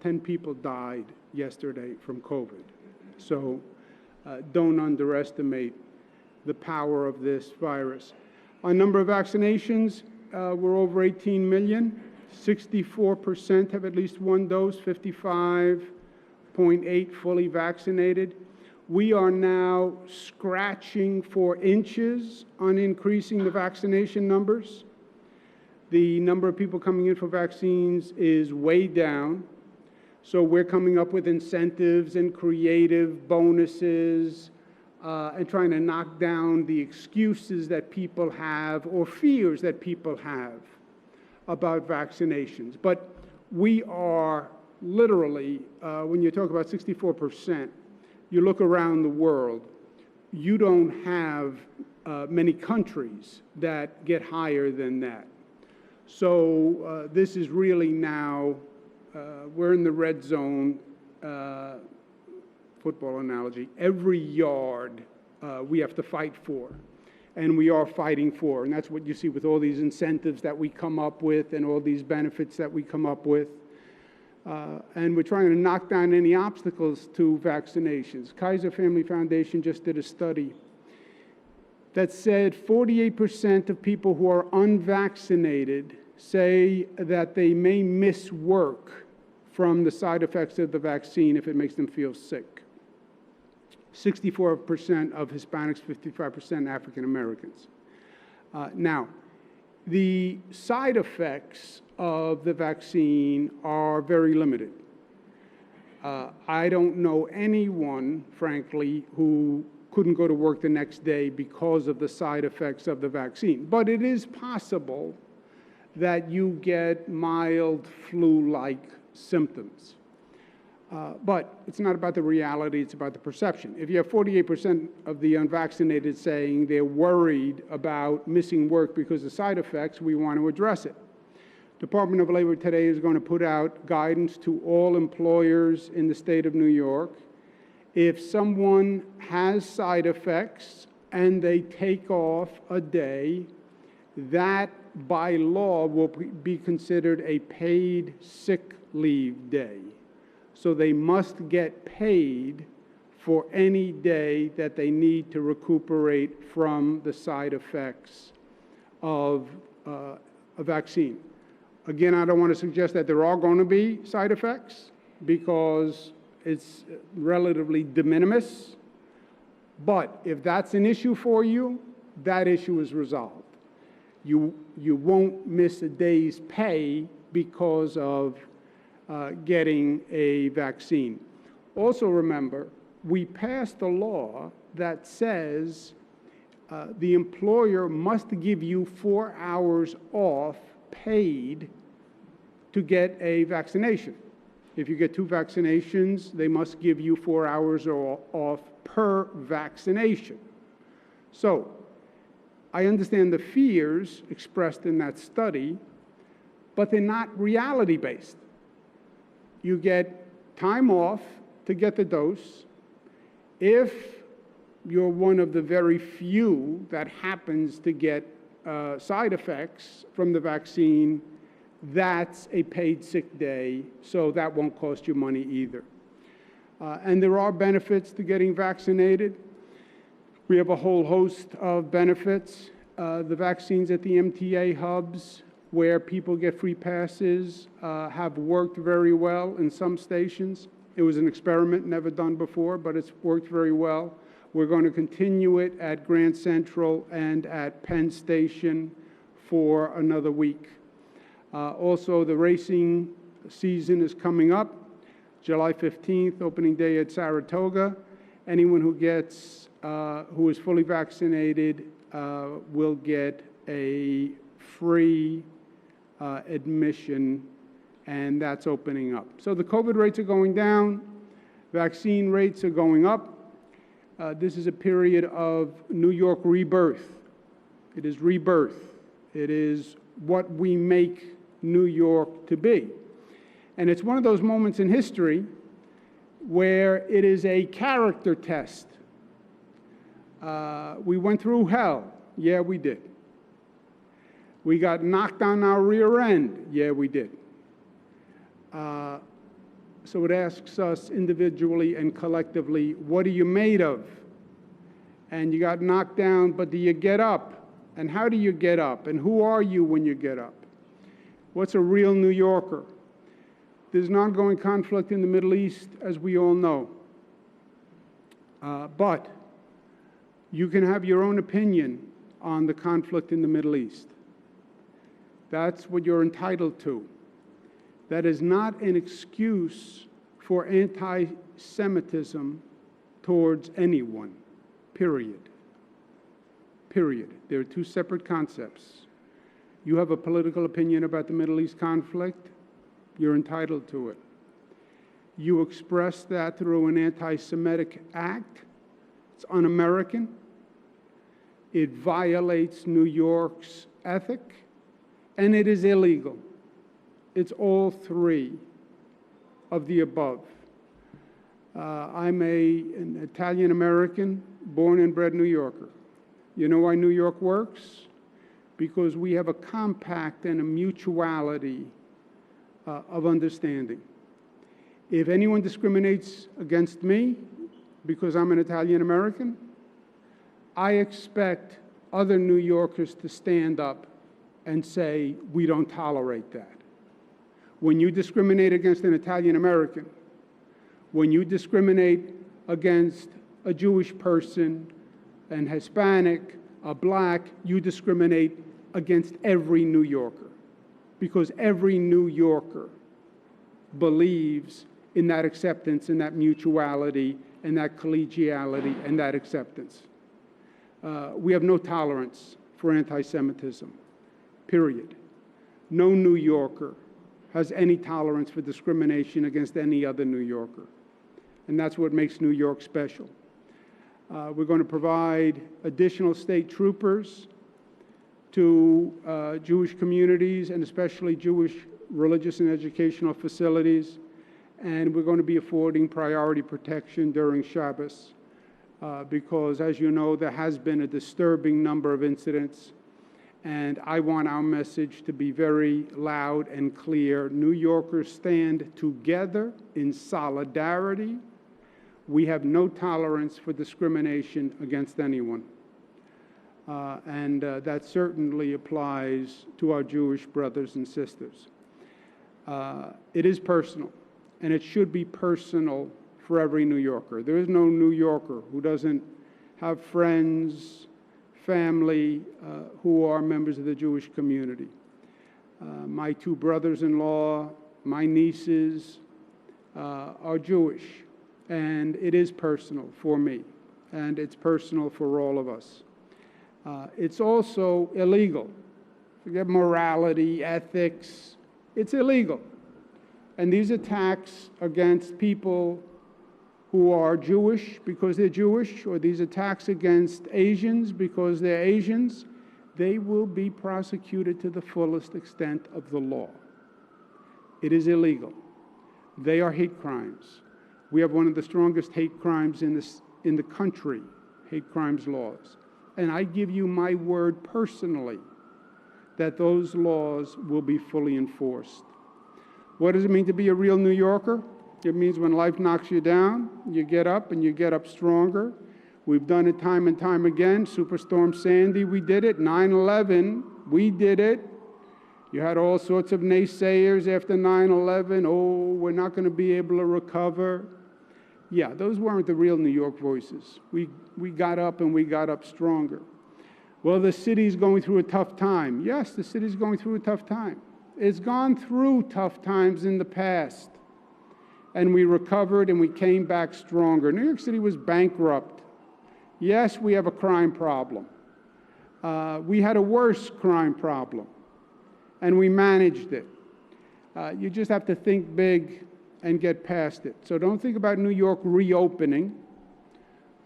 10 people died yesterday from COVID. So don't underestimate the power of this virus. Our number of vaccinations, we're over 18 million. 64% have at least one dose, 55.8 fully vaccinated. We are now scratching for inches on increasing the vaccination numbers. The number of people coming in for vaccines is way down. So we're coming up with incentives and creative bonuses and trying to knock down the excuses that people have or fears that people have about vaccinations. But we are literally, when you talk about 64%, you look around the world, you don't have many countries that get higher than that. So this is really now, we're in the red zone, football analogy. Every yard we have to fight for, and we are fighting for. And that's what you see with all these incentives that we come up with and all these benefits that we come up with. And we're trying to knock down any obstacles to vaccinations. Kaiser Family Foundation just did a study that said 48% of people who are unvaccinated say that they may miss work from the side effects of the vaccine if it makes them feel sick. 64% of Hispanics, 55% African Americans. Now, the side effects of the vaccine are very limited. I don't know anyone, frankly, who couldn't go to work the next day because of the side effects of the vaccine. But it is possible that you get mild flu-like symptoms. But it's not about the reality, it's about the perception. If you have 48% of the unvaccinated saying they're worried about missing work because of side effects, we want to address it. Department of Labor today is going to put out guidance to all employers in the state of New York. If someone has side effects and they take off a day, that by law will be considered a paid sick leave day. So they must get paid for any day that they need to recuperate from the side effects of a vaccine. Again, I don't want to suggest that there are going to be side effects because it's relatively de minimis. But if that's an issue for you, that issue is resolved. You won't miss a day's pay because of getting a vaccine. Also remember, we passed a law that says the employer must give you 4 hours off paid to get a vaccination. If you get 2 vaccinations, they must give you 4 hours off per vaccination. So I understand the fears expressed in that study, but they're not reality-based. You get time off to get the dose. If you're one of the very few that happens to get side effects from the vaccine, that's a paid sick day, so that won't cost you money either. And there are benefits to getting vaccinated. We have a whole host of benefits. The vaccines at the MTA hubs, where people get free passes, have worked very well in some stations. It was an experiment never done before, but it's worked very well. We're going to continue it at Grand Central and at Penn Station for another week. Also, the racing season is coming up. July 15th, opening day at Saratoga. Anyone who gets, who is fully vaccinated will get a free admission, and that's opening up. So the COVID rates are going down, vaccine rates are going up. This is a period of New York rebirth. It is rebirth. It is what we make New York to be. And it's one of those moments in history where it is a character test. We went through hell. Yeah, we did. We got knocked on our rear end. Yeah, we did. So it asks us individually and collectively, what are you made of? And you got knocked down, but do you get up? And how do you get up? And who are you when you get up? What's a real New Yorker? There's an ongoing conflict in the Middle East, as we all know. But you can have your own opinion on the conflict in the Middle East. That's what you're entitled to. That is not an excuse for anti-Semitism towards anyone, period. Period. There are two separate concepts. You have a political opinion about the Middle East conflict, you're entitled to it. You express that through an anti-Semitic act, it's un-American. It violates New York's ethic, and it is illegal. It's all three of the above. I'm an Italian-American, born and bred New Yorker. You know why New York works? Because we have a compact and a mutuality of understanding. If anyone discriminates against me because I'm an Italian-American, I expect other New Yorkers to stand up and say, we don't tolerate that. When you discriminate against an Italian-American, when you discriminate against a Jewish person, an Hispanic, a black, you discriminate against every New Yorker, because every New Yorker believes in that acceptance, in that mutuality, and that collegiality, and that acceptance. We have no tolerance for anti-Semitism, period. No New Yorker has any tolerance for discrimination against any other New Yorker. And that's what makes New York special. We're going to provide additional state troopers to Jewish communities, and especially Jewish religious and educational facilities. And we're going to be affording priority protection during Shabbos because, as you know, there has been a disturbing number of incidents. And I want our message to be very loud and clear. New Yorkers stand together in solidarity. We have no tolerance for discrimination against anyone. And that certainly applies to our Jewish brothers and sisters. It is personal, and it should be personal for every New Yorker. There is no New Yorker who doesn't have friends, family who are members of the Jewish community. My two brothers-in-law, my nieces are Jewish, and it is personal for me, and it's personal for all of us. It's also illegal. Forget morality, ethics. It's illegal. And these attacks against people who are Jewish because they're Jewish, or these attacks against Asians because they're Asians, they will be prosecuted to the fullest extent of the law. It is illegal. They are hate crimes. We have one of the strongest hate crimes in the country, hate crimes laws. And I give you my word personally that those laws will be fully enforced. What does it mean to be a real New Yorker? It means when life knocks you down, you get up and you get up stronger. We've done it time and time again. Superstorm Sandy, we did it. 9/11, we did it. You had all sorts of naysayers after 9/11. Oh, we're not going to be able to recover. Yeah, those weren't the real New York voices. We got up and we got up stronger. Well, the city's going through a tough time. Yes, the city's going through a tough time. It's gone through tough times in the past. And we recovered and we came back stronger. New York City was bankrupt. Yes, we have a crime problem. We had a worse crime problem, and we managed it. You just have to think big and get past it. So don't think about New York reopening.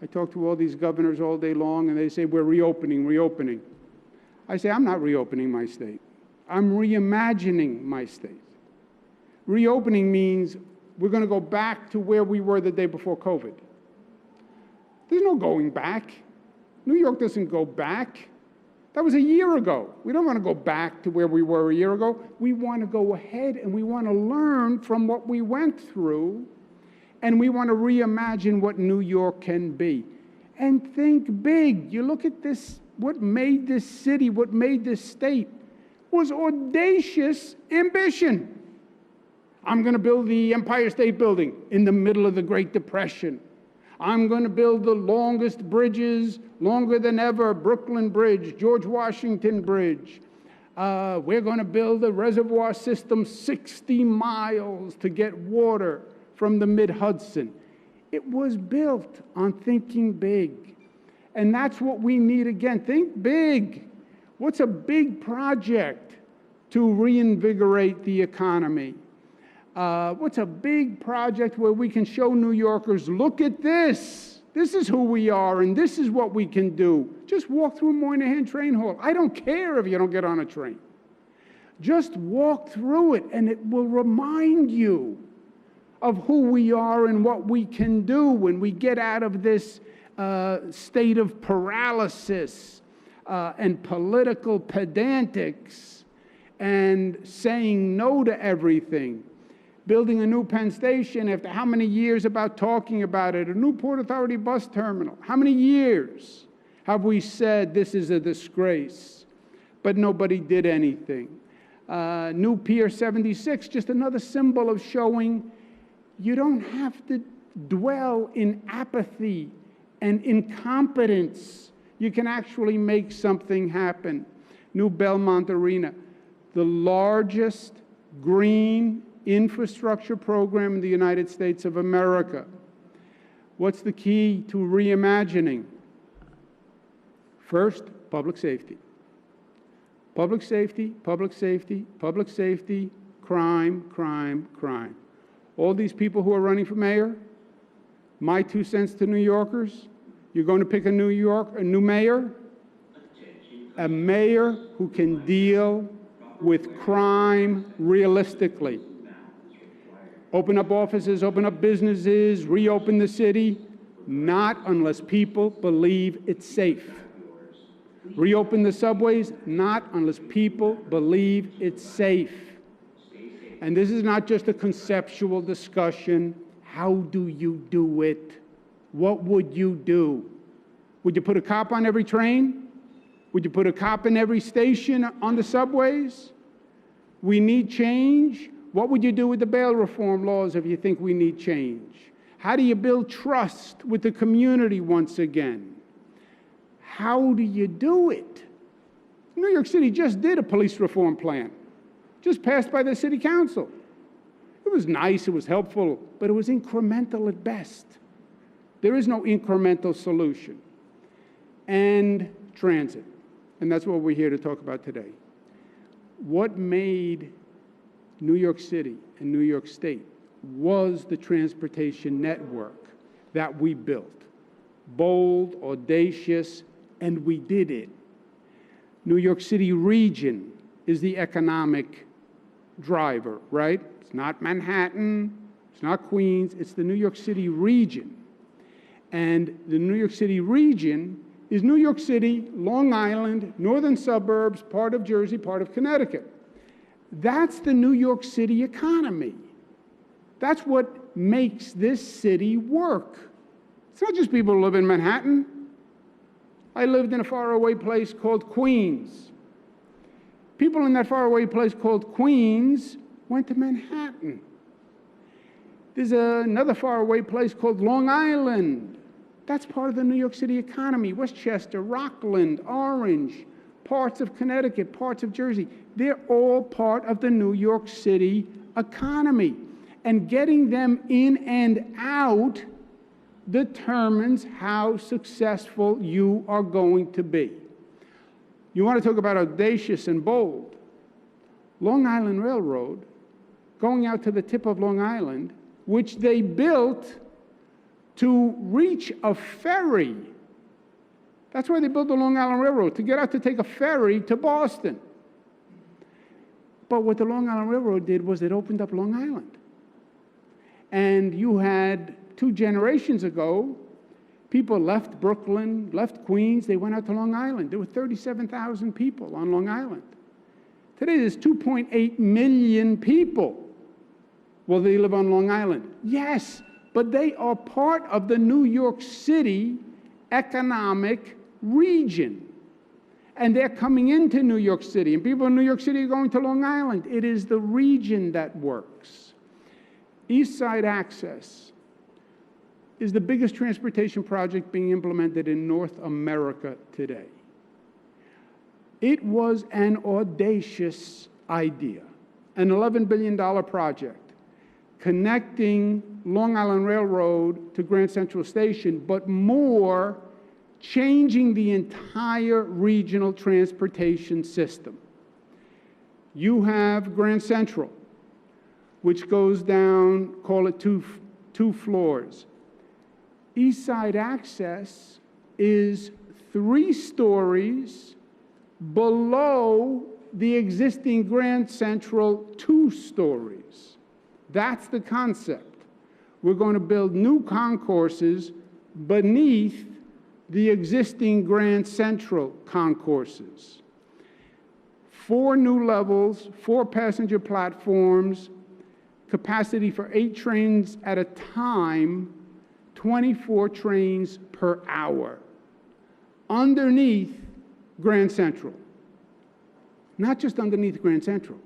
I talk to all these governors all day long, and they say, we're reopening, reopening. I say, I'm not reopening my state. I'm reimagining my state. Reopening means we're going to go back to where we were the day before COVID. There's no going back. New York doesn't go back. That was a year ago. We don't want to go back to where we were a year ago. We want to go ahead and we want to learn from what we went through, and we want to reimagine what New York can be. And think big. You look at this, what made this city, what made this state, was audacious ambition. I'm going to build the Empire State Building in the middle of the Great Depression. I'm going to build the longest bridges, longer than ever, Brooklyn Bridge, George Washington Bridge. We're going to build a reservoir system 60 miles to get water from the mid-Hudson. It was built on thinking big. And that's what we need again. Think big. What's a big project to reinvigorate the economy? What's a big project where we can show New Yorkers, look at this. This is who we are, and this is what we can do. Just walk through Moynihan Train Hall. I don't care if you don't get on a train. Just walk through it, and it will remind you of who we are and what we can do when we get out of this state of paralysis and political pedantics and saying no to everything. Building a new Penn Station after how many years about talking about it? A new Port Authority bus terminal. How many years have we said this is a disgrace? But nobody did anything. New Pier 76, just another symbol of showing you don't have to dwell in apathy and incompetence. You can actually make something happen. New Belmont Arena, the largest green infrastructure program in the United States of America. What's the key to reimagining? First, public safety. Public safety, public safety, public safety, crime, crime, crime. All these people who are running for mayor, my 2 cents to New Yorkers, you're going to pick a new mayor? A mayor who can deal with crime realistically. Open up offices, open up businesses, reopen the city, not unless people believe it's safe. Reopen the subways, not unless people believe it's safe. And this is not just a conceptual discussion. How do you do it? What would you do? Would you put a cop on every train? Would you put a cop in every station on the subways? We need change. What would you do with the bail reform laws if you think we need change? How do you build trust with the community once again? How do you do it? New York City just did a police reform plan, just passed by the city council. It was nice, it was helpful, but it was incremental at best. There is no incremental solution. And transit, and that's what we're here to talk about today. What made New York City and New York State was the transportation network that we built. Bold, audacious, and we did it. New York City region is the economic driver, right? It's not Manhattan, it's not Queens, it's the New York City region. And the New York City region is New York City, Long Island, northern suburbs, part of Jersey, part of Connecticut. That's the New York City economy. That's what makes this city work. It's not just people who live in Manhattan. I lived in a faraway place called Queens. People in that faraway place called Queens went to Manhattan. There's another faraway place called Long Island. That's part of the New York City economy. Westchester, Rockland, Orange, parts of Connecticut, parts of Jersey. They're all part of the New York City economy. And getting them in and out determines how successful you are going to be. You want to talk about audacious and bold. Long Island Railroad, going out to the tip of Long Island, which they built to reach a ferry. That's why they built the Long Island Railroad, to get out to take a ferry to Boston. But what the Long Island Railroad did was it opened up Long Island. And you had 2 generations ago, People left Brooklyn, left Queens, they went out to Long Island. There were 37,000 people on Long Island. Today there's 2.8 million people. Well, they live on Long Island. Yes, but they are part of the New York City economic region. And they're coming into New York City, and people in New York City are going to Long Island. It is the region that works. East Side Access is the biggest transportation project being implemented in North America today. It was an audacious idea, an $11 billion project connecting Long Island Railroad to Grand Central Station, but more, changing the entire regional transportation system. You have Grand Central, which goes down, call it two floors. East Side Access is 3 stories below the existing Grand Central 2 stories. That's the concept. We're going to build new concourses beneath the existing Grand Central concourses. 4 new levels, 4 passenger platforms, capacity for 8 trains at a time, 24 trains per hour, underneath Grand Central. Not just underneath Grand Central.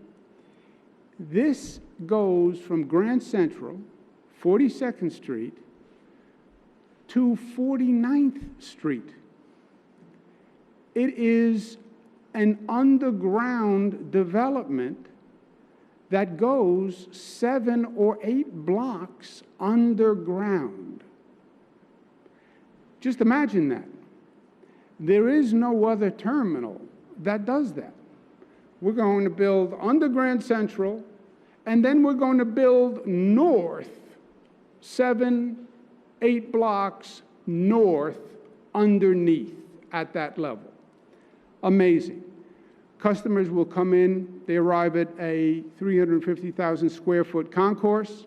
This goes from Grand Central, 42nd Street, to 49th Street. It is an underground development that goes 7 or 8 blocks underground. Just imagine that. There is no other terminal that does that. We're going to build under Grand Central, and then we're going to build north 7, 8 blocks north underneath at that level. Amazing. Customers will come in, they arrive at a 350,000 square foot concourse.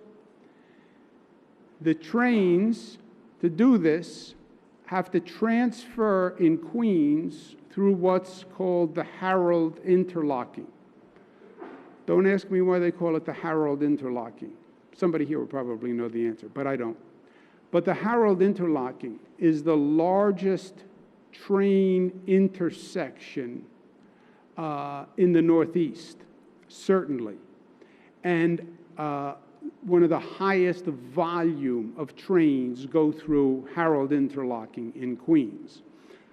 The trains, to do this, have to transfer in Queens through what's called the Harold Interlocking. Don't ask me why they call it the Harold Interlocking. Somebody here will probably know the answer, but I don't. But the Harold Interlocking is the largest train intersection in the Northeast, certainly, and one of the highest volume of trains go through Harold Interlocking in Queens.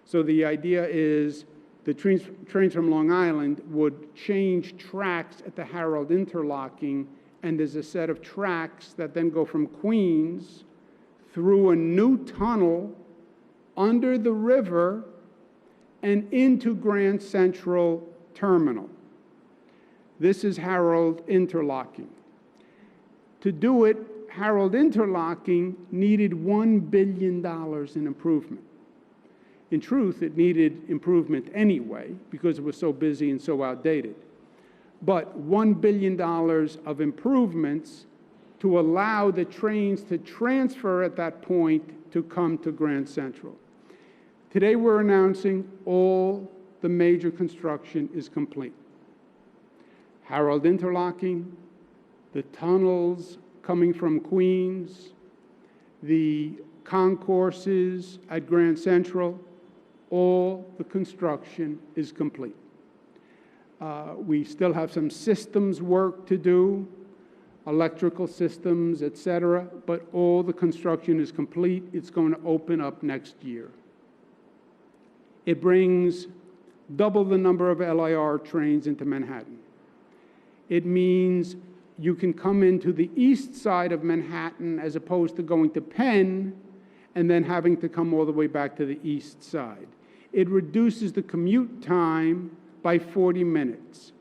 So the idea is the trains from Long Island would change tracks at the Harold Interlocking, and there's a set of tracks that then go from Queens through a new tunnel under the river and into Grand Central Terminal. This is Harold Interlocking. To do it, Harold Interlocking needed $1 billion in improvement. In truth, it needed improvement anyway because it was so busy and so outdated. But $1 billion of improvements to allow the trains to transfer at that point to come to Grand Central. Today we're announcing all the major construction is complete. Harold Interlocking, the tunnels coming from Queens, the concourses at Grand Central, all the construction is complete. We still have some systems work to do, electrical systems, et cetera, but all the construction is complete. It's going to open up next year. It brings double the number of LIR trains into Manhattan. It means you can come into the east side of Manhattan as opposed to going to Penn and then having to come all the way back to the east side. It reduces the commute time by 40 minutes.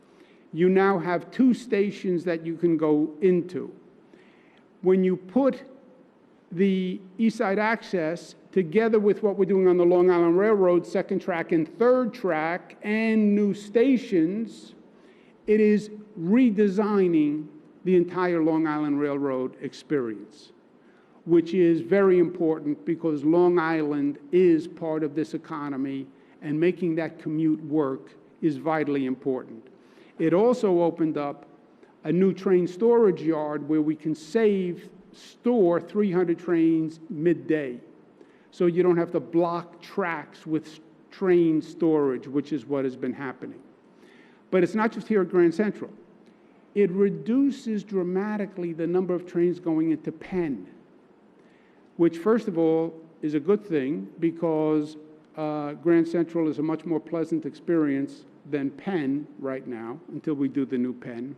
You now have 2 stations that you can go into. When you put the East Side Access together with what we're doing on the Long Island Railroad, 2nd track and 3rd track, and new stations, it is redesigning the entire Long Island Railroad experience. which is very important because Long Island is part of this economy, and making that commute work is vitally important. It also opened up a new train storage yard where we can store 300 trains midday. So you don't have to block tracks with train storage, which is what has been happening. But it's not just here at Grand Central. It reduces dramatically the number of trains going into Penn, which, first of all, is a good thing because Grand Central is a much more pleasant experience than Penn right now, until we do the new Penn.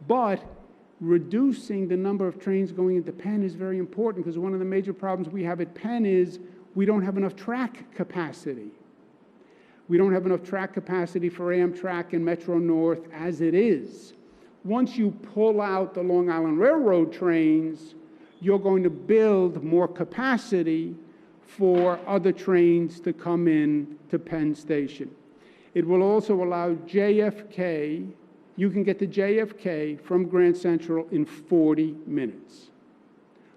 But reducing the number of trains going into Penn is very important because one of the major problems we have at Penn is we don't have enough track capacity. We don't have enough track capacity for Amtrak and Metro North as it is. Once you pull out the Long Island Railroad trains, you're going to build more capacity for other trains to come in to Penn Station. It will also allow JFK, you can get to JFK from Grand Central in 40 minutes,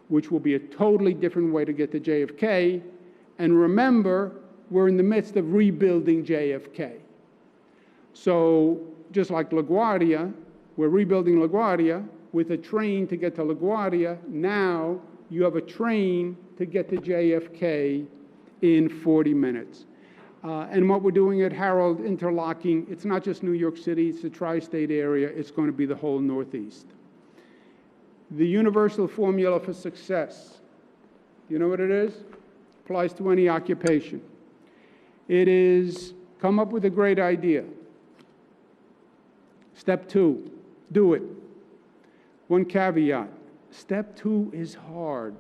which will be a totally different way to get to JFK. And remember, we're in the midst of rebuilding JFK. So just like LaGuardia, we're rebuilding LaGuardia with a train to get to LaGuardia. Now you have a train to get to JFK in 40 minutes. And what we're doing at Harold Interlocking, it's not just New York City, it's the tri-state area, it's going to be the whole Northeast. The universal formula for success, you know what it is? Applies to any occupation. It is come up with a great idea. Step 2, do it. One caveat, step 2 is hard.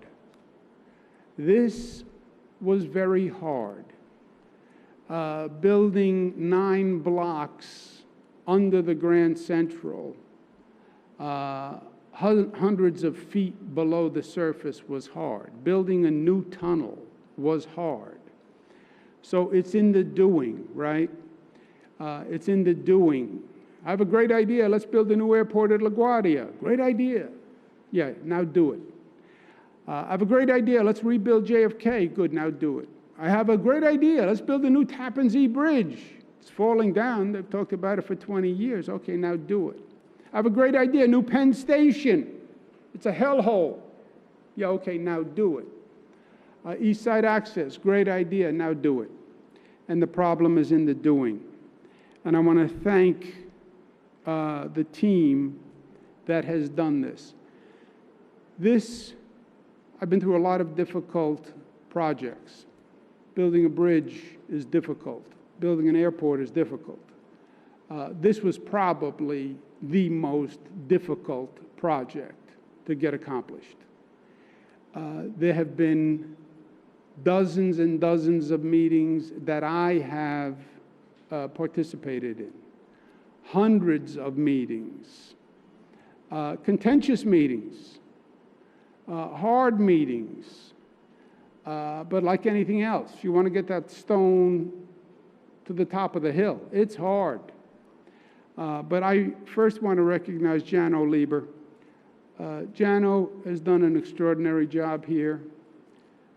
This was very hard. Building 9 blocks under the Grand Central, hundreds of feet below the surface was hard. Building a new tunnel was hard. So it's in the doing, right? It's in the doing. I have a great idea. Let's build a new airport at LaGuardia. Great idea. Yeah, now do it. I have a great idea. Let's rebuild JFK. Good, now do it. I have a great idea. Let's build a new Tappan Zee Bridge. It's falling down. They've talked about it for 20 years. Okay, now do it. I have a great idea. New Penn Station. It's a hellhole. Yeah, okay, now do it. East Side Access. Great idea. Now do it. And the problem is in the doing. And I want to thank the team that has done this. I've been through a lot of difficult projects. Building a bridge is difficult. Building an airport is difficult. This was probably the most difficult project to get accomplished. There have been dozens and dozens of meetings that I have participated in, hundreds of meetings, contentious meetings, hard meetings, but like anything else, you want to get that stone to the top of the hill. It's hard. But I first want to recognize Jano Lieber. Jano has done an extraordinary job here.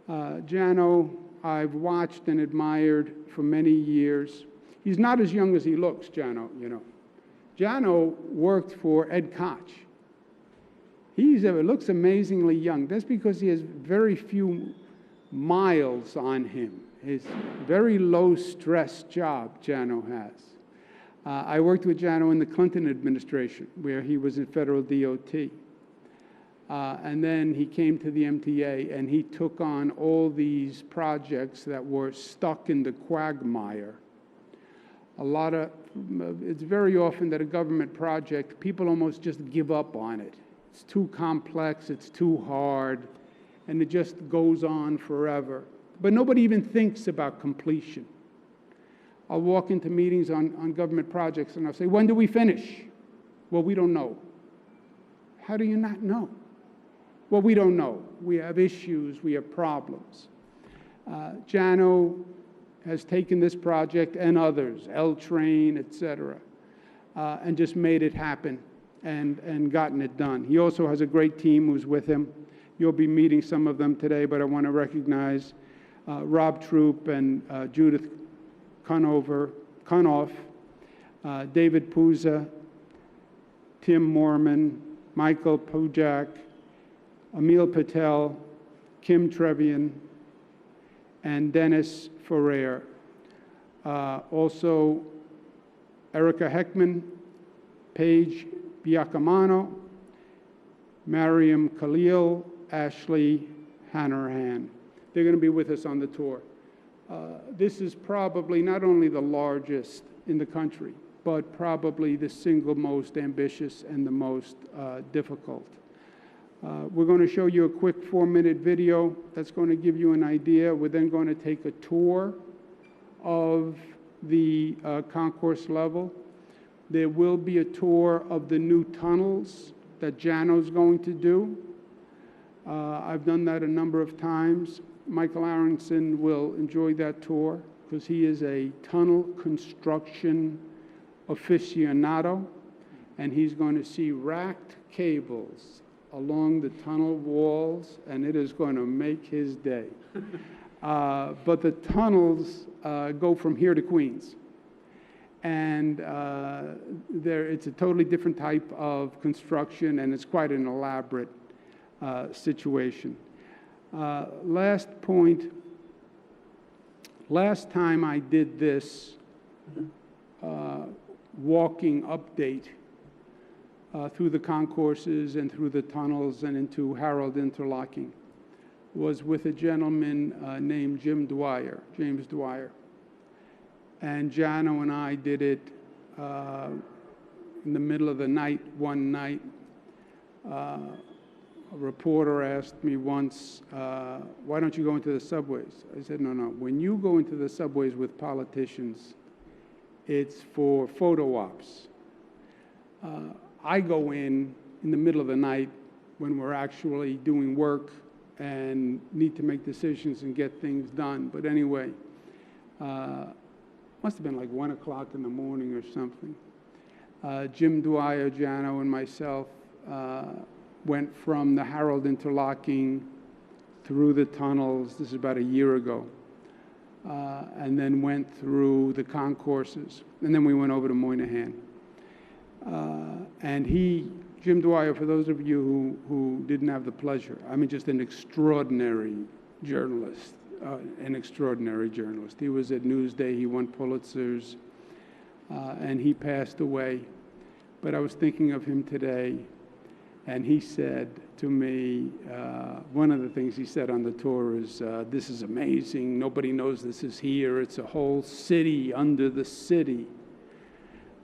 Jano, I've watched and admired for many years. He's not as young as he looks, Jano, you know. Jano worked for Ed Koch. He looks amazingly young. That's because he has very few miles on him. It's a very low-stress job Jano has. I worked with Jano in the Clinton administration, where he was in federal DOT. And then he came to the MTA, and he took on all these projects that were stuck in the quagmire. It's very often that a government project, people almost just give up on it. It's too complex, it's too hard, and it just goes on forever. But nobody even thinks about completion. I'll walk into meetings on government projects, and I'll say, when do we finish? Well, we don't know. How do you not know? Well, we don't know. We have issues, we have problems. Jano has taken this project and others, L-Train, et cetera, and just made it happen and gotten it done. He also has a great team who's with him. You'll be meeting some of them today, but I want to recognize Rob Troop and Judith Cunoff, David Puza, Tim Morman, Michael Pujak, Emil Patel, Kim Trevian, and Dennis Ferrer. Also, Erica Heckman, Paige Biacamano, Mariam Khalil, Ashley Hanrahan. They're going to be with us on the tour. This is probably not only the largest in the country, but probably the single most ambitious and the most difficult. We're going to show you a quick 4-minute video that's going to give you an idea. We're then going to take a tour of the concourse level. There will be a tour of the new tunnels that Jano's going to do. I've done that a number of times. Michael Aronson will enjoy that tour because he is a tunnel construction aficionado, and he's going to see racked cables along the tunnel walls, and it is going to make his day. But the tunnels go from here to Queens. And it's a totally different type of construction, and it's quite an elaborate situation. Last point, last time I did this walking update through the concourses and through the tunnels and into Harold Interlocking was with a gentleman named James Dwyer. And Jano and I did it in the middle of the night, one night. A reporter asked me once, why don't you go into the subways? I said, no. When you go into the subways with politicians, it's for photo ops. I go in the middle of the night when we're actually doing work and need to make decisions and get things done. But anyway, must have been like 1 o'clock in the morning or something. Jim Dwyer, Jano, and myself went from the Harold Interlocking through the tunnels, this is about a year ago, and then went through the concourses, and then we went over to Moynihan. And Jim Dwyer, for those of you who didn't have the pleasure, I mean, just an extraordinary journalist. He was at Newsday, he won Pulitzers, and he passed away. But I was thinking of him today, and he said to me, one of the things he said on the tour is, this is amazing, nobody knows this is here, it's a whole city under the city.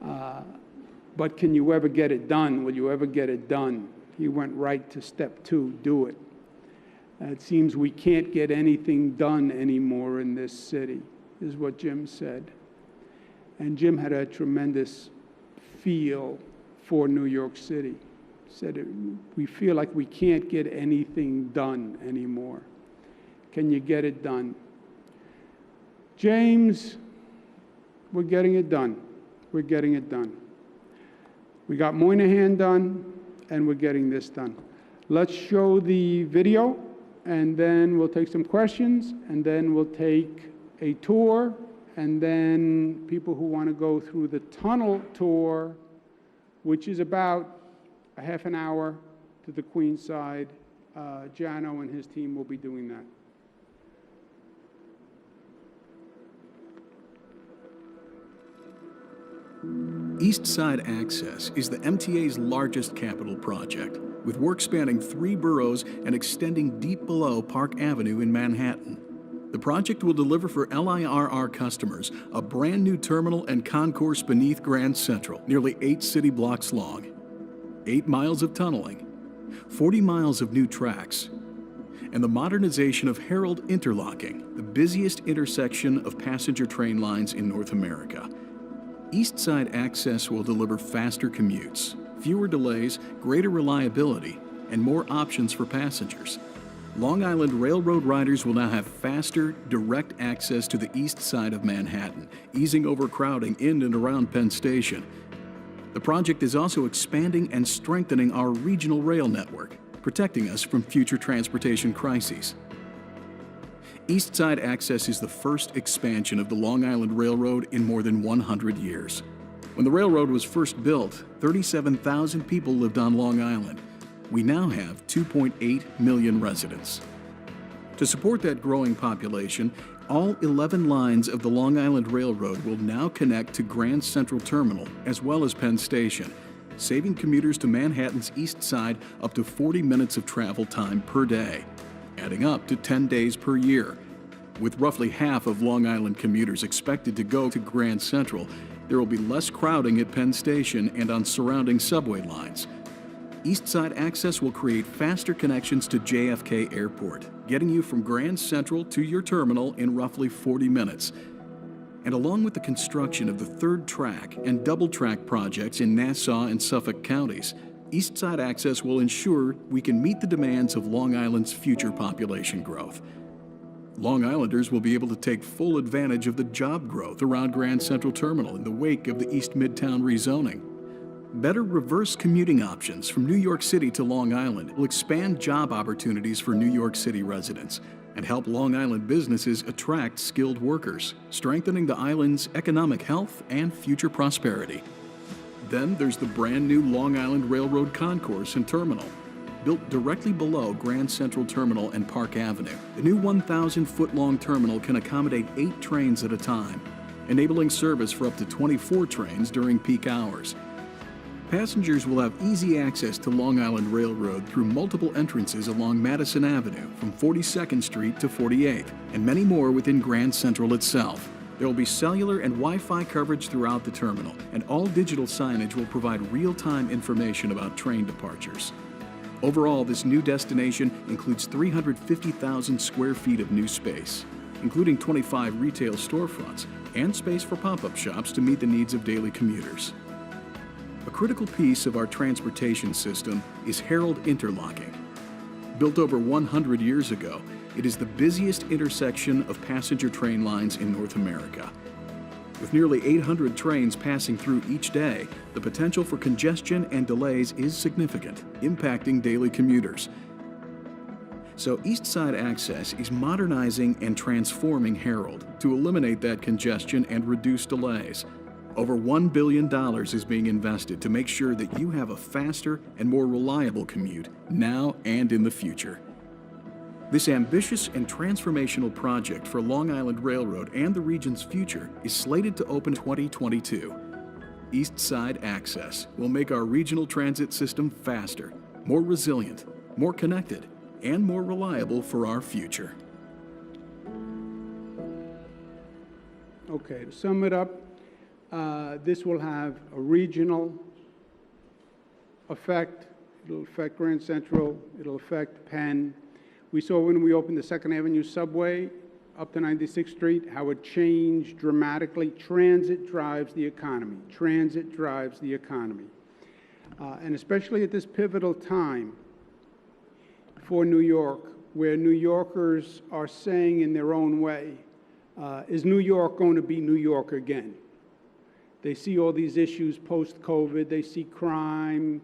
But can you ever get it done? Will you ever get it done? He went right to step 2, do it. It seems we can't get anything done anymore in this city, is what Jim said. And Jim had a tremendous feel for New York City. Said, we feel like we can't get anything done anymore. Can you get it done? James, we're getting it done. We're getting it done. We got Moynihan done, and we're getting this done. Let's show the video, and then we'll take some questions, and then we'll take a tour, and then people who want to go through the tunnel tour, which is about a half an hour to the Queens side. Jano and his team will be doing that. East Side Access is the MTA's largest capital project, with work spanning 3 boroughs and extending deep below Park Avenue in Manhattan. The project will deliver for LIRR customers a brand new terminal and concourse beneath Grand Central, nearly 8 city blocks long, 8 miles of tunneling, 40 miles of new tracks, and the modernization of Harold Interlocking, the busiest intersection of passenger train lines in North America. East Side Access will deliver faster commutes, fewer delays, greater reliability, and more options for passengers. Long Island Railroad riders will now have faster, direct access to the east side of Manhattan, easing overcrowding in and around Penn Station. The project is also expanding and strengthening our regional rail network, protecting us from future transportation crises. East Side Access is the first expansion of the Long Island Railroad in more than 100 years. When the railroad was first built, 37,000 people lived on Long Island. We now have 2.8 million residents. To support that growing population, all 11 lines of the Long Island Railroad will now connect to Grand Central Terminal as well as Penn Station, saving commuters to Manhattan's East Side up to 40 minutes of travel time per day, adding up to 10 days per year. With roughly half of Long Island commuters expected to go to Grand Central, there will be less crowding at Penn Station and on surrounding subway lines. East Side Access will create faster connections to JFK Airport, getting you from Grand Central to your terminal in roughly 40 minutes. And along with the construction of the third track and double track projects in Nassau and Suffolk counties, East Side Access will ensure we can meet the demands of Long Island's future population growth. Long Islanders will be able to take full advantage of the job growth around Grand Central Terminal in the wake of the East Midtown rezoning. Better reverse commuting options from New York City to Long Island will expand job opportunities for New York City residents and help Long Island businesses attract skilled workers, strengthening the island's economic health and future prosperity. Then there's the brand new Long Island Railroad Concourse and Terminal. Built directly below Grand Central Terminal and Park Avenue, the new 1,000-foot-long terminal can accommodate 8 trains at a time, enabling service for up to 24 trains during peak hours. Passengers will have easy access to Long Island Railroad through multiple entrances along Madison Avenue from 42nd Street to 48th, and many more within Grand Central itself. There will be cellular and Wi-Fi coverage throughout the terminal, and all digital signage will provide real-time information about train departures. Overall, this new destination includes 350,000 square feet of new space, including 25 retail storefronts and space for pop-up shops to meet the needs of daily commuters. A critical piece of our transportation system is Herald Interlocking. Built over 100 years ago, it is the busiest intersection of passenger train lines in North America. With nearly 800 trains passing through each day, the potential for congestion and delays is significant, impacting daily commuters. So East Side Access is modernizing and transforming Herald to eliminate that congestion and reduce delays. Over $1 billion is being invested to make sure that you have a faster and more reliable commute now and in the future. This ambitious and transformational project for Long Island Railroad and the region's future is slated to open 2022. East Side Access will make our regional transit system faster, more resilient, more connected, and more reliable for our future. Okay, to sum it up, this will have a regional effect. It'll affect Grand Central. It'll affect Penn. We saw when we opened the 2nd Avenue subway up to 96th Street how it changed dramatically. Transit drives the economy. Transit drives the economy. And especially at this pivotal time for New York, where New Yorkers are saying in their own way, is New York going to be New York again? They see all these issues post-COVID. They see crime.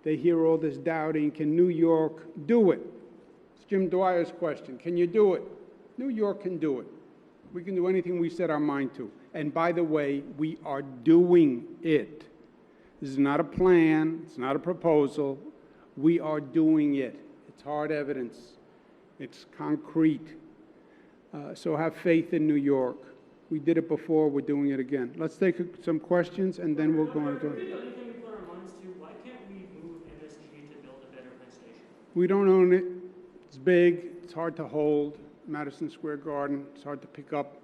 They hear all this doubting. Can New York do it? It's Jim Dwyer's question. Can you do it? New York can do it. We can do anything we set our mind to. And by the way, we are doing it. This is not a plan. It's not a proposal. We are doing it. It's hard evidence. It's concrete. So have faith in New York. We did it before. We're doing it again. Let's take some questions, and then we'll go on to it. The other thing we put our minds to, why can't we move MSG to build a better Penn Station? We don't own it. It's big. It's hard to hold. Madison Square Garden. It's hard to pick up.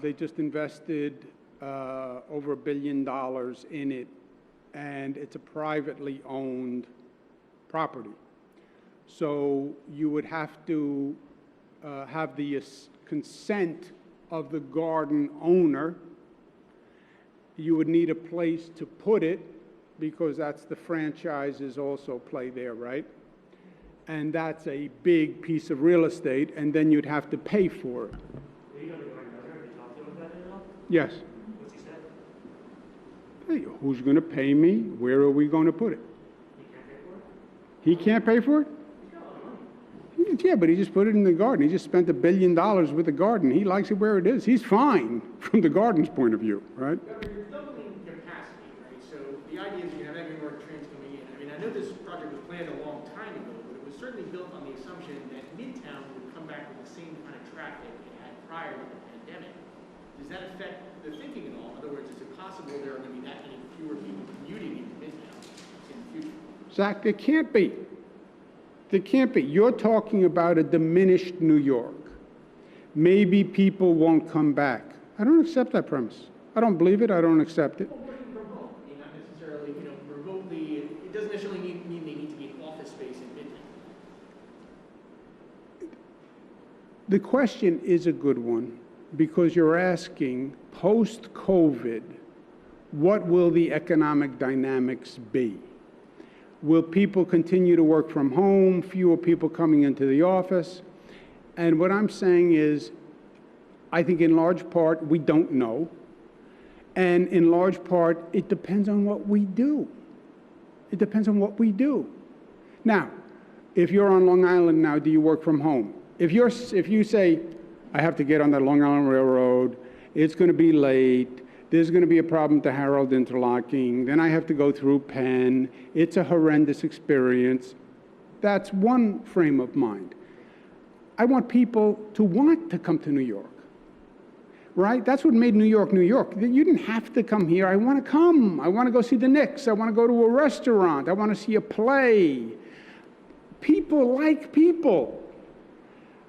They just invested over $1 billion in it, and it's a privately owned property. So you would have to have the consent of the garden owner. You would need a place to put it because that's the franchises also play there, right? And that's a big piece of real estate, and then you'd have to pay for it. Are you going to go another? Have you talked to him about it at all? Yes. What's he said? Hey, who's going to pay me? Where are we going to put it? He can't pay for it? He can't pay for it? Yeah, but he just put it in the garden. He just spent $1 billion with the garden. He likes it where it is. He's fine from the garden's point of view, right? You're doubling capacity, right? So the idea is you have every more trains coming in. I mean, I know this project was planned a long time ago, but it was certainly built on the assumption that Midtown would come back with the same kind of traffic it had prior to the pandemic. Does that affect the thinking at all? In other words, is it possible there are going to be that many fewer people commuting into Midtown in the future? Zach, there can't be. There can't be. You're talking about a diminished New York. Maybe people won't come back. I don't accept that premise. I don't believe it. I don't accept it. Well, working from home, I mean, not necessarily, remotely. It doesn't necessarily mean they need to be in office space in Midtown. The question is a good one because you're asking, post-COVID, what will the economic dynamics be? Will people continue to work from home, fewer people coming into the office? And what I'm saying is, I think in large part, we don't know. And in large part, it depends on what we do. It depends on what we do. Now, if you're on Long Island now, do you work from home? If you say, I have to get on that Long Island Railroad, it's going to be late, there's going to be a problem to Harold interlocking, then I have to go through Penn, it's a horrendous experience. That's one frame of mind. I want people to want to come to New York, right? That's what made New York, New York. You didn't have to come here. I want to come. I want to go see the Knicks. I want to go to a restaurant. I want to see a play. People like people.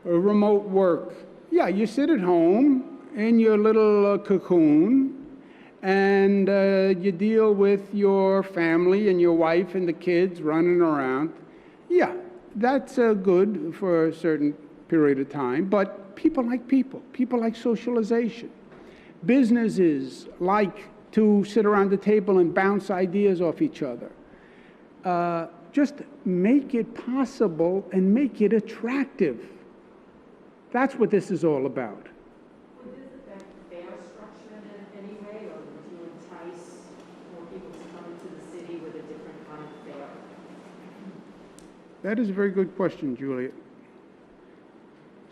Remote work. Yeah, you sit at home in your little cocoon, and you deal with your family and your wife and the kids running around. Yeah, that's good for a certain period of time, but people like people. People like socialization. Businesses like to sit around the table and bounce ideas off each other. Just make it possible and make it attractive. That's what this is all about. Would this affect fare structure in any way, or would you entice more people to come into the city with a different kind of fare? That is a very good question, Juliet.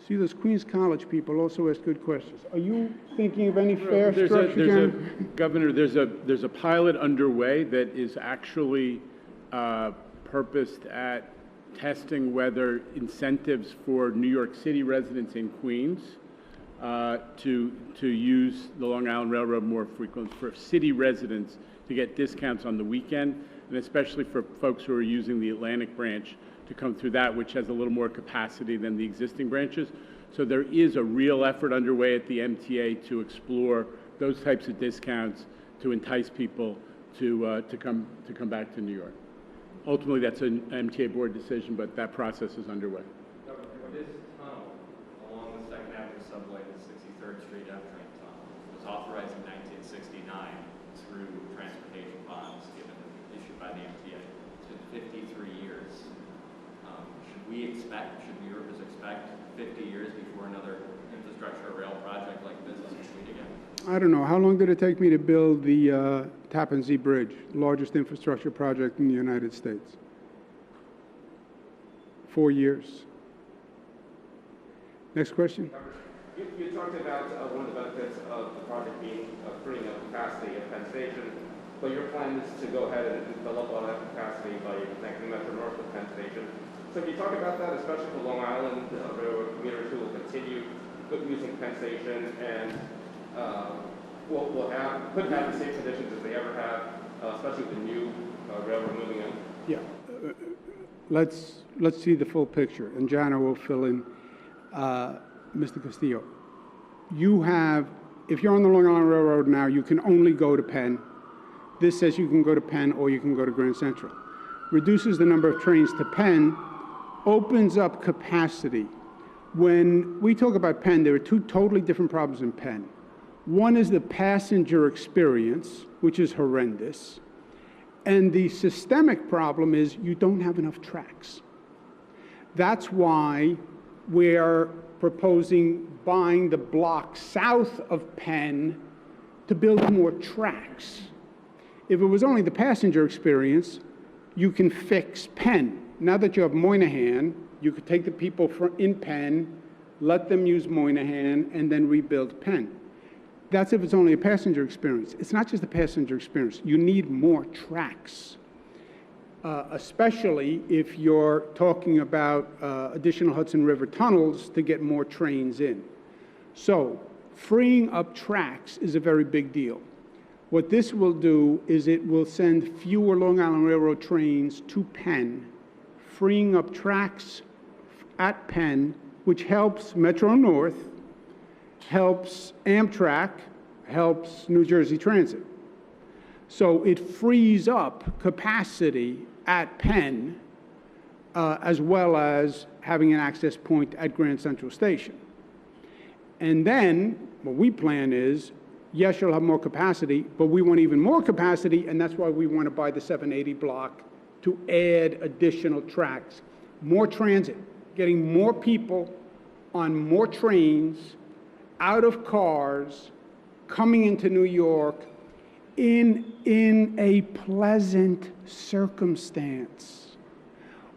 See, those Queens College people also ask good questions. Are you thinking of any fare structure, Jen? Governor, there's a pilot underway that is actually purposed at testing whether incentives for New York City residents in Queens to use the Long Island Railroad more frequently, for city residents to get discounts on the weekend, and especially for folks who are using the Atlantic branch to come through that, which has a little more capacity than the existing branches. So there is a real effort underway at the MTA to explore those types of discounts to entice people to come back to New York. Ultimately, that's an MTA board decision, but that process is underway. This tunnel along the Second Avenue subway to 63rd Street F train tunnel was authorized in 1969 through transportation bonds issued by the MTA. It's been 53 years. Should New Yorkers expect 50 years before another infrastructure rail project like this is complete again? I don't know. How long did it take me to build the Tappan Zee Bridge, largest infrastructure project in the United States? 4 years. Next question. You talked about one of the benefits of the project being freeing up capacity at Penn Station, but your plan is to go ahead and develop all that capacity by connecting Metro North with Penn Station. So can you talk about that, especially for Long Island Railroad commuters who will continue using Penn Station and could have the same conditions as they ever have, especially with the new railroad moving in? Yeah. Let's see the full picture, and Jana will fill in. Mr. Castillo, if you're on the Long Island Railroad now, you can only go to Penn. This says you can go to Penn or you can go to Grand Central. Reduces the number of trains to Penn, opens up capacity. When we talk about Penn, there are two totally different problems in Penn. One is the passenger experience, which is horrendous. And the systemic problem is you don't have enough tracks. That's why we're proposing buying the block south of Penn to build more tracks. If it was only the passenger experience, you can fix Penn. Now that you have Moynihan, you could take the people in Penn, let them use Moynihan, and then rebuild Penn. That's if it's only a passenger experience. It's not just a passenger experience. You need more tracks, especially if you're talking about additional Hudson River tunnels to get more trains in. So freeing up tracks is a very big deal. What this will do is it will send fewer Long Island Railroad trains to Penn, freeing up tracks at Penn, which helps Metro North, helps Amtrak, helps New Jersey Transit. So it frees up capacity at Penn, as well as having an access point at Grand Central Station. And then what we plan is, yes, you'll have more capacity, but we want even more capacity, and that's why we want to buy the 780 block to add additional tracks. More transit, getting more people on more trains, out of cars, coming into New York in a pleasant circumstance,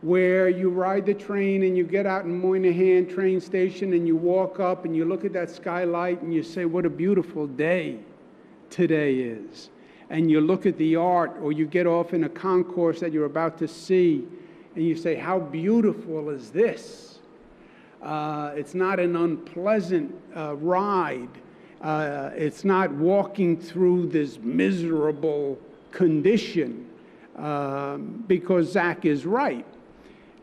where you ride the train and you get out in Moynihan train station and you walk up and you look at that skylight and you say, what a beautiful day today is. And you look at the art, or you get off in a concourse that you're about to see and you say, how beautiful is this? It's not an unpleasant ride. It's not walking through this miserable condition, because Zach is right.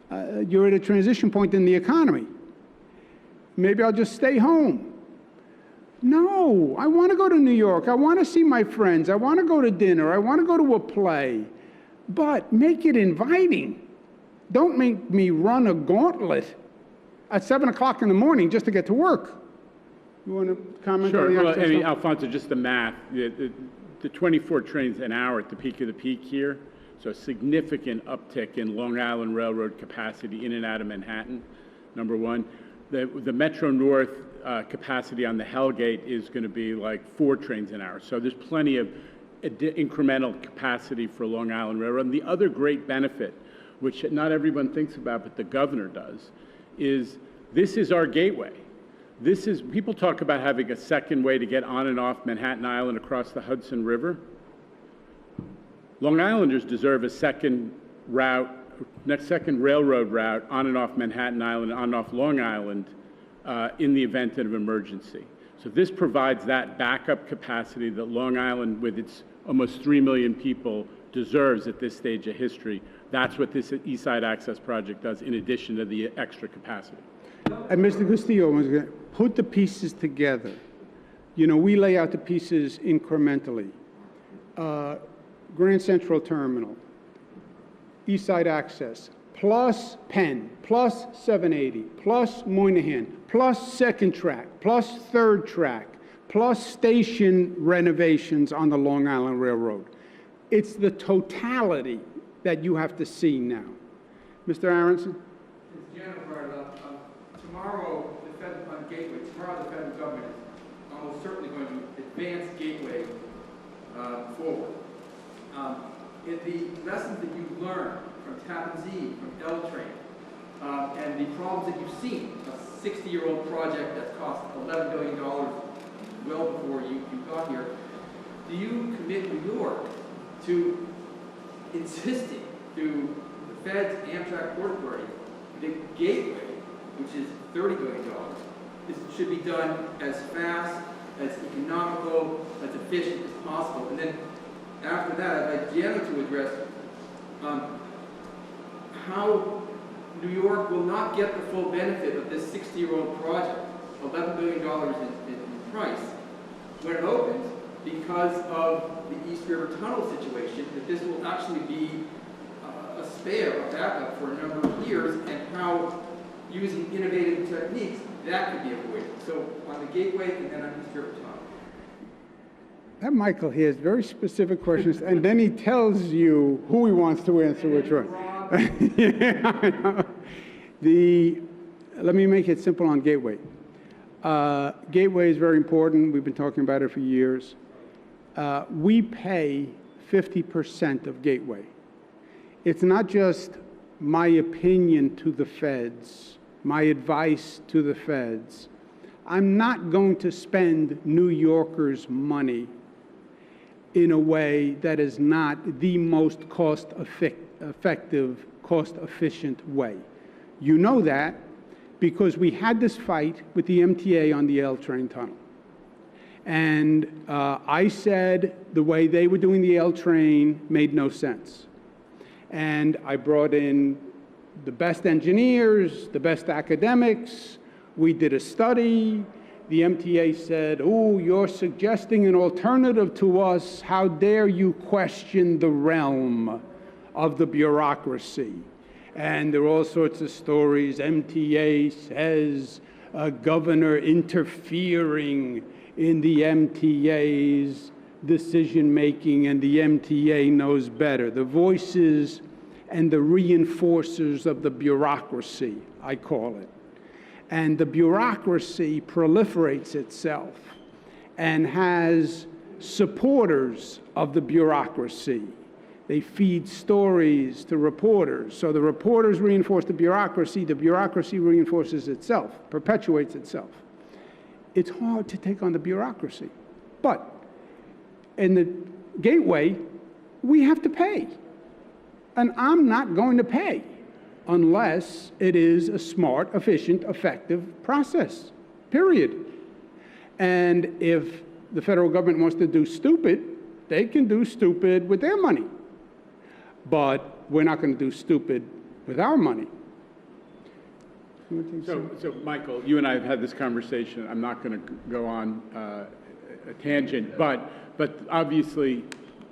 You're at a transition point in the economy. Maybe I'll just stay home. No, I want to go to New York. I want to see my friends. I want to go to dinner. I want to go to a play. But make it inviting. Don't make me run a gauntlet at 7 o'clock in the morning just to get to work. You want to comment on the Sure. Well, access I mean, stuff? Alfonso, just the math. The 24 trains an hour at the peak of the peak here, so a significant uptick in Long Island Railroad capacity in and out of Manhattan, number one. The Metro North capacity on the Hellgate is going to be like 4 trains an hour. So there's plenty of incremental capacity for Long Island Railroad. And the other great benefit, which not everyone thinks about, but the governor does, is this is our gateway. People talk about having a second way to get on and off Manhattan Island across the Hudson River. Long Islanders deserve a second railroad route on and off Manhattan Island, on and off Long Island, in the event of emergency. So this provides that backup capacity that Long Island, with its almost 3 million people, deserves at this stage of history. That's what this East Side Access Project does, in addition to the extra capacity. And Mr. Castillo was going to put the pieces together. You know, we lay out the pieces incrementally. Grand Central Terminal, East Side Access, plus Penn, plus 780, plus Moynihan, plus second track, plus third track, plus station renovations on the Long Island Railroad. It's the totality that you have to see now. Mr. Aronson? Tomorrow, the federal government is almost certainly going to advance Gateway forward. In the lessons that you've learned from Tappan Zee, from L Train, and the problems that you've seen, a 60-year-old project that cost $11 billion well before you got here, do you commit New York to insisting to the Fed's Amtrak Port Authority that Gateway, which is $30 billion, should be done as fast, as economical, as efficient as possible? And then after that, I'd like Gianna to address how New York will not get the full benefit of this 60-year-old project, $11 billion in price, when it opens, because of the East River Tunnel situation, that this will actually be a spare, a backup for a number of years, and how using innovative techniques that could be avoided. So on the Gateway and then on East River Tunnel. That Michael here has very specific questions, and then he tells you who he wants to answer which one. Yeah, I know. Let me make it simple on Gateway. Gateway is very important. We've been talking about it for years. We pay 50% of Gateway. It's not just my opinion to the feds, my advice to the feds, I'm not going to spend New Yorkers' money in a way that is not the most cost-effective, cost-efficient way. You know that because we had this fight with the MTA on the L train tunnel. And I said the way they were doing the L train made no sense. And I brought in the best engineers, the best academics. We did a study. The MTA said, "Oh, you're suggesting an alternative to us. How dare you question the realm of the bureaucracy?" And there are all sorts of stories. MTA says a governor interfering in the MTA's decision-making, and the MTA knows better. The voices and the reinforcers of the bureaucracy, I call it. And the bureaucracy proliferates itself and has supporters of the bureaucracy. They feed stories to reporters. So the reporters reinforce the bureaucracy reinforces itself, perpetuates itself. It's hard to take on the bureaucracy. But in the gateway, we have to pay. And I'm not going to pay unless it is a smart, efficient, effective process, period. And if the federal government wants to do stupid, they can do stupid with their money. But we're not going to do stupid with our money. So Michael, you and I have had this conversation. I'm not going to go on a tangent, but obviously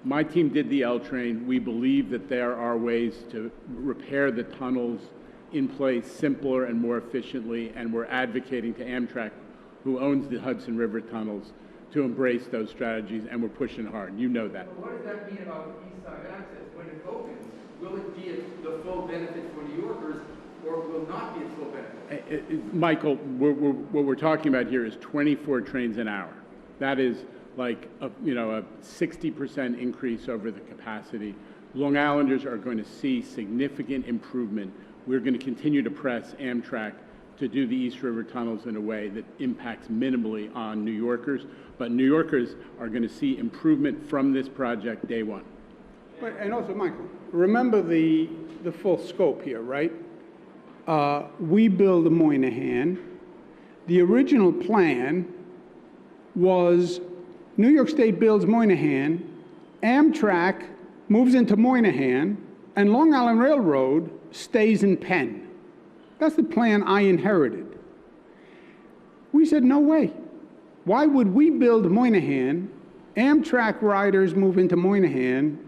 my team did the L train. We believe that there are ways to repair the tunnels in place simpler and more efficiently, and we're advocating to Amtrak, who owns the Hudson River tunnels, to embrace those strategies, and we're pushing hard. You know that. But what does that mean about East Side access? When it opens, will it be at the full benefit for New Yorkers, or will not be at full benefit? Michael, what we're talking about here is 24 trains an hour. That is like a 60% increase over the capacity. Long Islanders are going to see significant improvement. We're going to continue to press Amtrak to do the East River tunnels in a way that impacts minimally on New Yorkers, but New Yorkers are going to see improvement from this project day one. But, and also, Michael, remember the full scope here, right? We build Moynihan. The original plan was New York State builds Moynihan, Amtrak moves into Moynihan, and Long Island Railroad stays in Penn. That's the plan I inherited. We said, no way. Why would we build Moynihan, Amtrak riders move into Moynihan,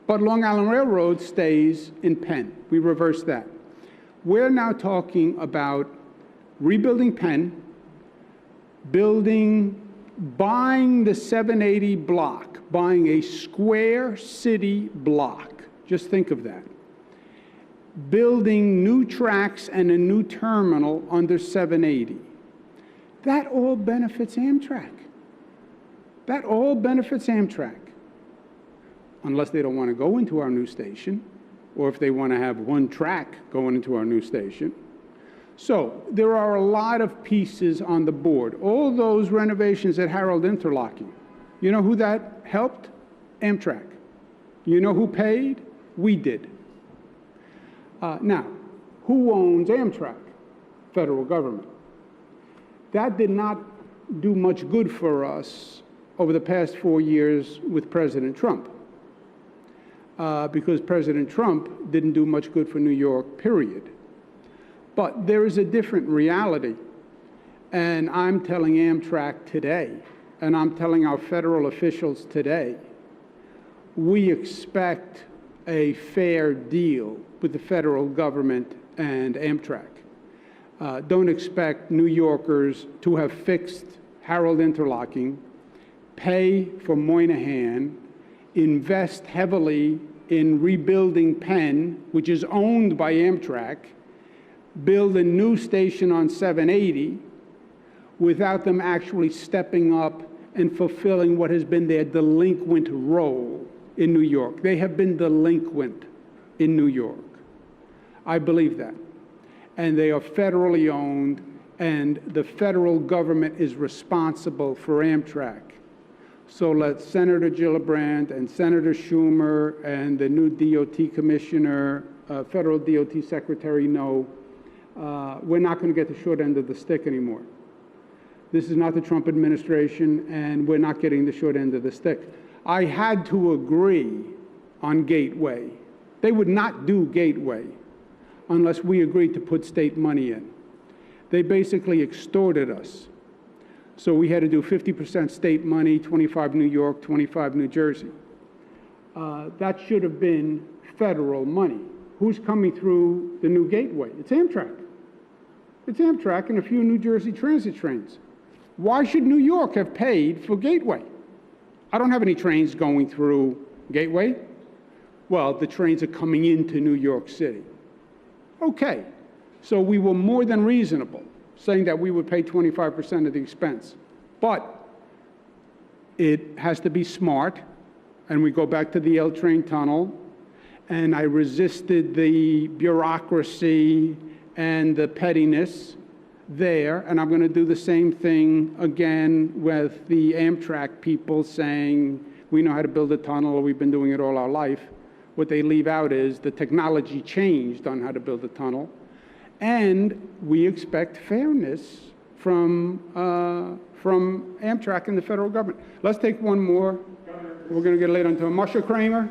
but Long Island Railroad stays in Penn? We reversed that. We're now talking about rebuilding Penn, buying the 780 block, buying a square city block. Just think of that. Building new tracks and a new terminal under 780. That all benefits Amtrak. That all benefits Amtrak. Unless they don't want to go into our new station, or if they want to have one track going into our new station. So there are a lot of pieces on the board. All those renovations at Harold Interlocking, you know who that helped? Amtrak. You know who paid? We did. Now, who owns Amtrak? Federal government. That did not do much good for us over the past 4 years with President Trump, because President Trump didn't do much good for New York, period. But there is a different reality, and I'm telling Amtrak today, and I'm telling our federal officials today, we expect a fair deal with the federal government and Amtrak. Don't expect New Yorkers to have fixed Harold Interlocking, pay for Moynihan, invest heavily in rebuilding Penn, which is owned by Amtrak, build a new station on 780 without them actually stepping up and fulfilling what has been their delinquent role in New York. They have been delinquent in New York. I believe that. And they are federally owned, and the federal government is responsible for Amtrak. So let Senator Gillibrand and Senator Schumer and the new DOT commissioner, federal DOT secretary know we're not going to get the short end of the stick anymore. This is not the Trump administration, and we're not getting the short end of the stick. I had to agree on Gateway. They would not do Gateway unless we agreed to put state money in. They basically extorted us. So we had to do 50% state money, 25 New York, 25 New Jersey. That should have been federal money. Who's coming through the new Gateway? It's Amtrak. It's Amtrak and a few New Jersey transit trains. Why should New York have paid for Gateway? I don't have any trains going through Gateway. Well, the trains are coming into New York City. Okay, so we were more than reasonable, saying that we would pay 25% of the expense. But it has to be smart, and we go back to the L train tunnel, and I resisted the bureaucracy and the pettiness there, and I'm going to do the same thing again with the Amtrak people saying, we know how to build a tunnel, or we've been doing it all our life. What they leave out is the technology changed on how to build a tunnel. And we expect fairness from Amtrak and the federal government. Let's take one more. We're going to get late on time. Marcia Kramer.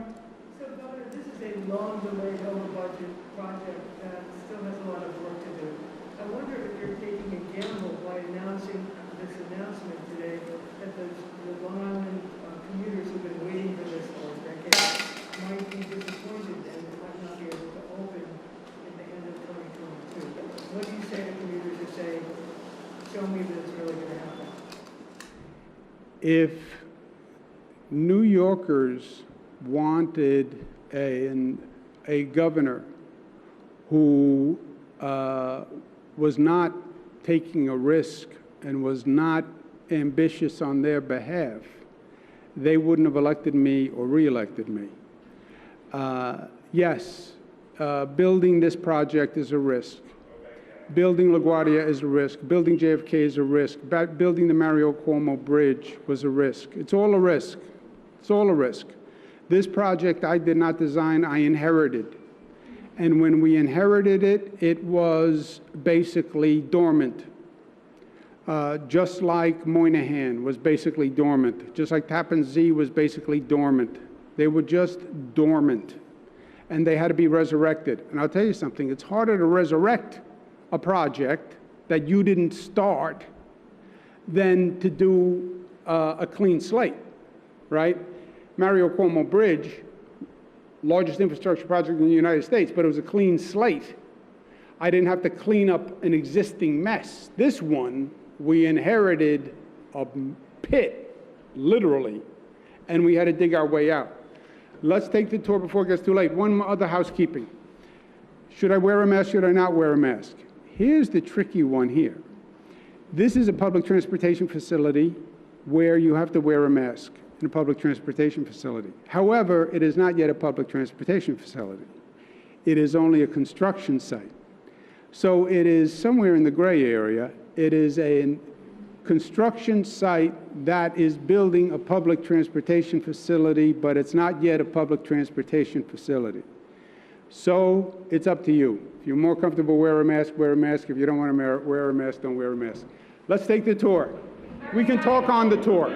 So, Governor, this is a long delayed over budget project that still has a lot of work to do. I wonder if you're taking a gamble by announcing this announcement today that the Long Island commuters who've been waiting for this for a decade might be disappointed and might not be able to open at the end of 2022. What do you say to commuters who say, show me that it's really going to happen? If New Yorkers wanted a governor who was not taking a risk and was not ambitious on their behalf, they wouldn't have elected me or re-elected me. Yes, building this project is a risk. Building LaGuardia is a risk. Building JFK is a risk. Building the Mario Cuomo Bridge was a risk. It's all a risk. It's all a risk. This project I did not design, I inherited. And when we inherited it, it was basically dormant. Just like Moynihan was basically dormant. Just like Tappan Zee was basically dormant. They were just dormant. And they had to be resurrected. And I'll tell you something, it's harder to resurrect a project that you didn't start than to do a clean slate, right? Mario Cuomo Bridge, largest infrastructure project in the United States, but it was a clean slate. I didn't have to clean up an existing mess. This one, we inherited a pit, literally, and we had to dig our way out. Let's take the tour before it gets too late. One other housekeeping. Should I wear a mask? Should I not wear a mask? Here's the tricky one here. This is a public transportation facility where you have to wear a mask in a public transportation facility. However, it is not yet a public transportation facility. It is only a construction site. So it is somewhere in the gray area. It is a construction site that is building a public transportation facility, but it's not yet a public transportation facility. So it's up to you. If you're more comfortable, wear a mask, wear a mask. If you don't want to wear a mask, don't wear a mask. Let's take the tour. We can talk on the tour.